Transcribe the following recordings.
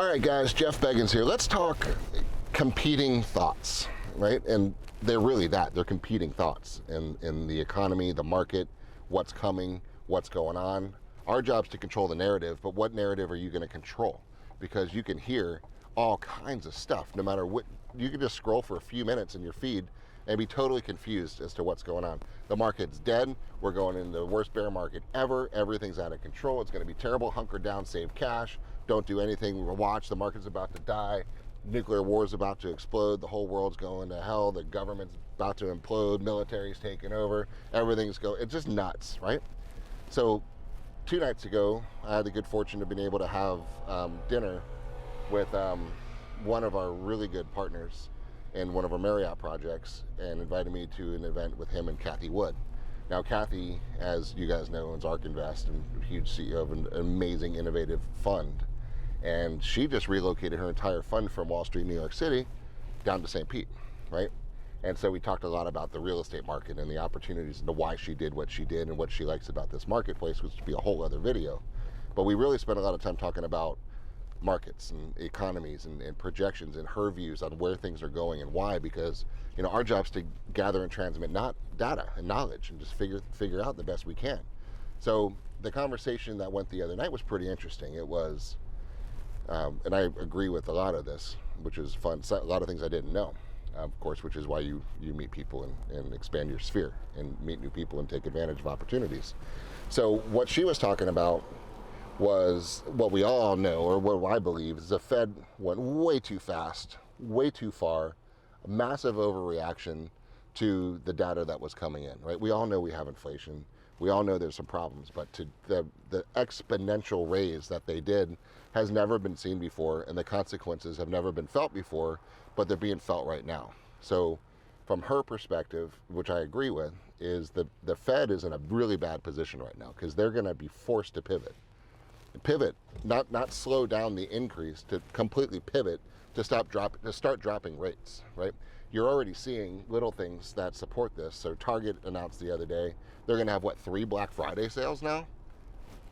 All right, guys, Jeff Beggins here. Let's talk competing thoughts, right? And they're really that. They're competing thoughts in the economy, the market, what's coming, what's going on. Our job's to control the narrative, but what narrative are you going to control? Because you can hear all kinds of stuff, no matter what. You can just scroll for a few minutes in your feed and be totally confused as to what's going on. The market's dead. We're going into the worst bear market ever. Everything's out of control. It's going to be terrible. Hunker down, save cash. Don't do anything. Watch. The market's about to die. Nuclear war is about to explode. The whole world's going to hell. The government's about to implode. Military's taking over. Everything's going. It's just nuts, right? So 2 nights ago, I had the good fortune of being able to have dinner with one of our really good partners in one of our Marriott projects, and invited me to an event with him and Kathy Wood. Now, Kathy, as you guys know, owns ARK Invest and a huge CEO of an amazing, innovative fund. And she just relocated her entire fund from Wall Street, New York City, down to St. Pete, right? And so we talked a lot about the real estate market and the opportunities and why she did what she did and what she likes about this marketplace, which would be a whole other video. But we really spent a lot of time talking about markets and economies and projections and her views on where things are going and why, because you know our job's to gather and transmit not data and knowledge and just figure out the best we can. So the conversation that went the other night was pretty interesting. It was and I agree with a lot of this, which is fun. A lot of things I didn't know, of course, which is why you meet people and expand your sphere and meet new people and take advantage of opportunities. So what she was talking about was what we all know, or what I believe, is the Fed went way too fast, way too far, a massive overreaction to the data that was coming in, right? We all know we have inflation. We all know there's some problems, but to the exponential raise that they did has never been seen before, and the consequences have never been felt before, but they're being felt right now. So from her perspective, which I agree with, is the Fed is in a really bad position right now because they're going to be forced to pivot, not slow down the increase, to completely pivot, to start dropping rates, right? You're already seeing little things that support this. So Target announced the other day they're going to have 3 Black Friday sales now.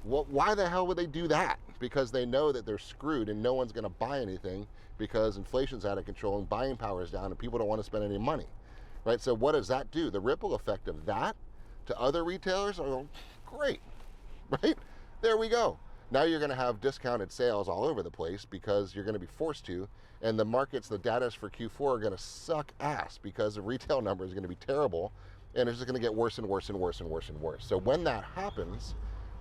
Why the hell would they do that? Because they know that they're screwed and no one's going to buy anything because inflation's out of control and buying power is down and people don't want to spend any money, right? So what does that do? The ripple effect of that to other retailers are great, right? There we go. Now you're going to have discounted sales all over the place because you're going to be forced to, and the markets, the data for Q4 are going to suck ass because the retail number is going to be terrible, and it's just going to get worse and worse and worse and worse and worse. So when that happens,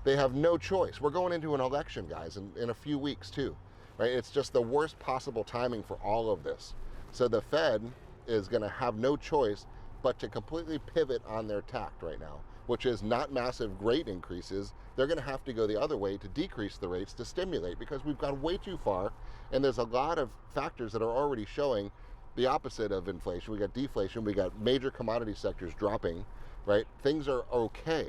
they have no choice. We're going into an election, guys, in a few weeks too, right? It's just the worst possible timing for all of this. So the Fed is going to have no choice but to completely pivot on their tact right now, which is not massive rate increases. They're going to have to go the other way to decrease the rates to stimulate, because we've gone way too far, and there's a lot of factors that are already showing the opposite of inflation. We got deflation, we got major commodity sectors dropping, right? Things are okay,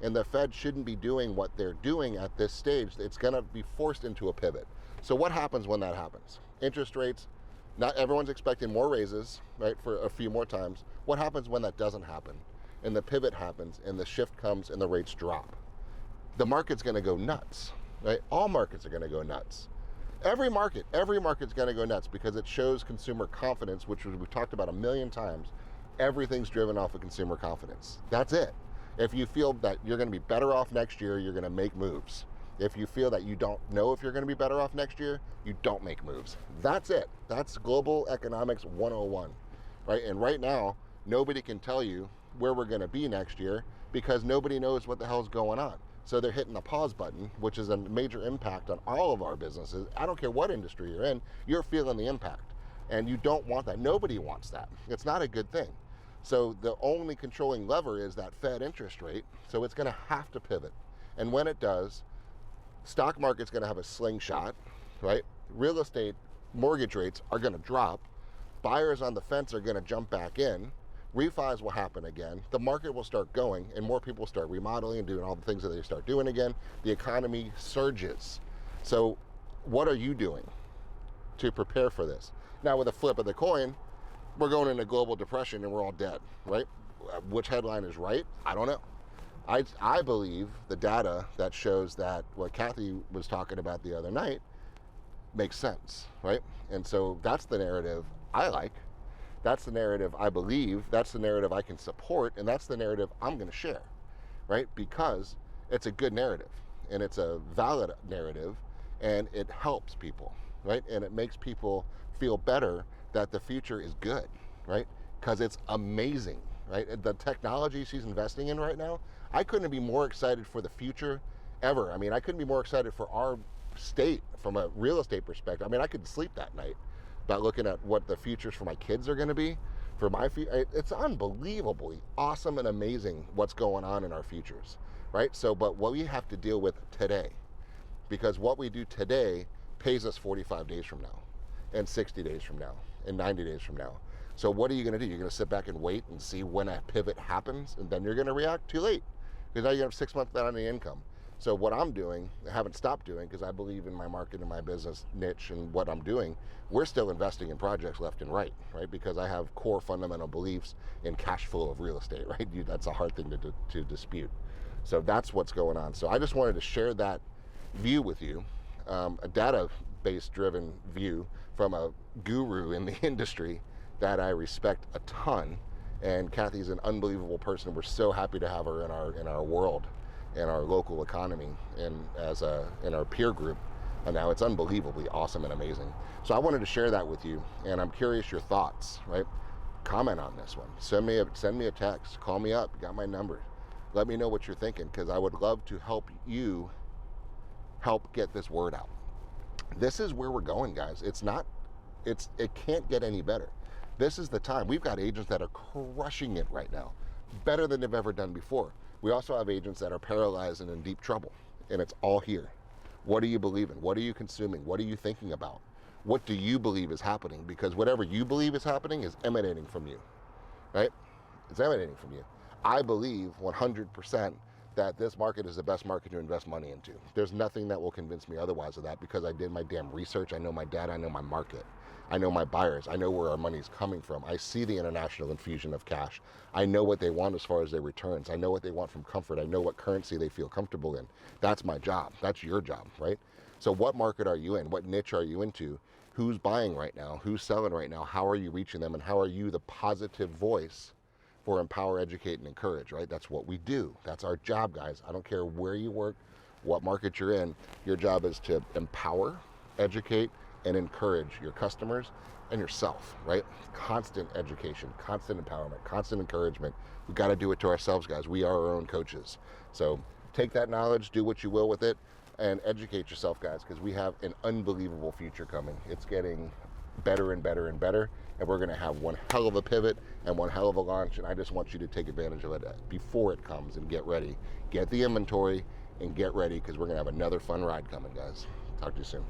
and the Fed shouldn't be doing what they're doing at this stage. It's going to be forced into a pivot. So what happens when that happens? Interest rates, not everyone's expecting more raises, right, for a few more times. What happens when that doesn't happen? And the pivot happens and the shift comes and the rates drop? The market's going to go nuts, right? All markets are going to go nuts. Every market's going to go nuts because it shows consumer confidence, which we've talked about a million times. Everything's driven off of consumer confidence. That's it. If you feel that you're going to be better off next year, you're going to make moves. If you feel that you don't know if you're going to be better off next year, you don't make moves. That's it. That's global economics 101, right? And right now, nobody can tell you where we're going to be next year because nobody knows what the hell's going on. So they're hitting the pause button, which is a major impact on all of our businesses. I don't care what industry you're in, you're feeling the impact. And you don't want that. Nobody wants that. It's not a good thing. So the only controlling lever is that Fed interest rate. So it's going to have to pivot. And when it does, stock market's going to have a slingshot, right? Real estate mortgage rates are going to drop. Buyers on the fence are going to jump back in. Refis will happen again. The market will start going, and more people start remodeling and doing all the things that they start doing again. The economy surges. So what are you doing to prepare for this? Now, with a flip of the coin, we're going into global depression and we're all dead, right? Which headline is right? I don't know. I believe the data that shows that what Kathy was talking about the other night makes sense, right? And so that's the narrative I like. That's the narrative I believe. That's the narrative I can support. And that's the narrative I'm going to share, right? Because it's a good narrative and it's a valid narrative and it helps people, right? And it makes people feel better that the future is good, right? Because it's amazing, right? The technology she's investing in right now, I couldn't be more excited for the future ever. I mean, I couldn't be more excited for our state from a real estate perspective. I mean, I could sleep that night about looking at what the futures for my kids are going to be. For my future, it's unbelievably awesome and amazing what's going on in our futures, right? So, but what we have to deal with today, because what we do today pays us 45 days from now, and 60 days from now, and 90 days from now. So what are you going to do? You're going to sit back and wait and see when a pivot happens, and then you're going to react too late, because now you have 6 months without any income. So what I'm doing, I haven't stopped doing, because I believe in my market and my business niche and what I'm doing, we're still investing in projects left and right, because I have core fundamental beliefs in cash flow of real estate, right? That's a hard thing to dispute. So that's what's going on. So I just wanted to share that view with you, a data-based driven view from a guru in the industry that I respect a ton. And Kathy's an unbelievable person. We're so happy to have her in our world, in our local economy, and in our peer group. And now it's unbelievably awesome and amazing. So I wanted to share that with you, and I'm curious your thoughts, right? Comment on this one. Send me a text. Call me up. You got my number. Let me know what you're thinking, because I would love to help you help get this word out. This is where we're going, guys. It can't get any better. This is the time. We've got agents that are crushing it right now, better than they've ever done before. We also have agents that are paralyzed and in deep trouble, and it's all here. What do you believe in? What are you consuming? What are you thinking about? What do you believe is happening? Because whatever you believe is happening is emanating from you, right? It's emanating from you. I believe 100% that this market is the best market to invest money into. There's nothing that will convince me otherwise of that, because I did my damn research. I know my data. I know my market. I know my buyers. I know where our money's coming from. I see the international infusion of cash. I know what they want as far as their returns. I know what they want from comfort. I know what currency they feel comfortable in. That's my job. That's your job, right? So what market are you in? What niche are you into? Who's buying right now? Who's selling right now? How are you reaching them? And how are you the positive voice for empower, educate, and encourage, right? That's what we do. That's our job, guys. I don't care where you work, what market you're in. Your job is to empower, educate, and encourage your customers and yourself, right? Constant education, constant empowerment, constant encouragement. We've got to do it to ourselves, guys. We are our own coaches. So take that knowledge, do what you will with it, and educate yourself, guys, because we have an unbelievable future coming. It's getting better and better and better, and we're going to have one hell of a pivot and one hell of a launch, and I just want you to take advantage of it before it comes and get ready. Get the inventory and get ready, because we're going to have another fun ride coming, guys. Talk to you soon.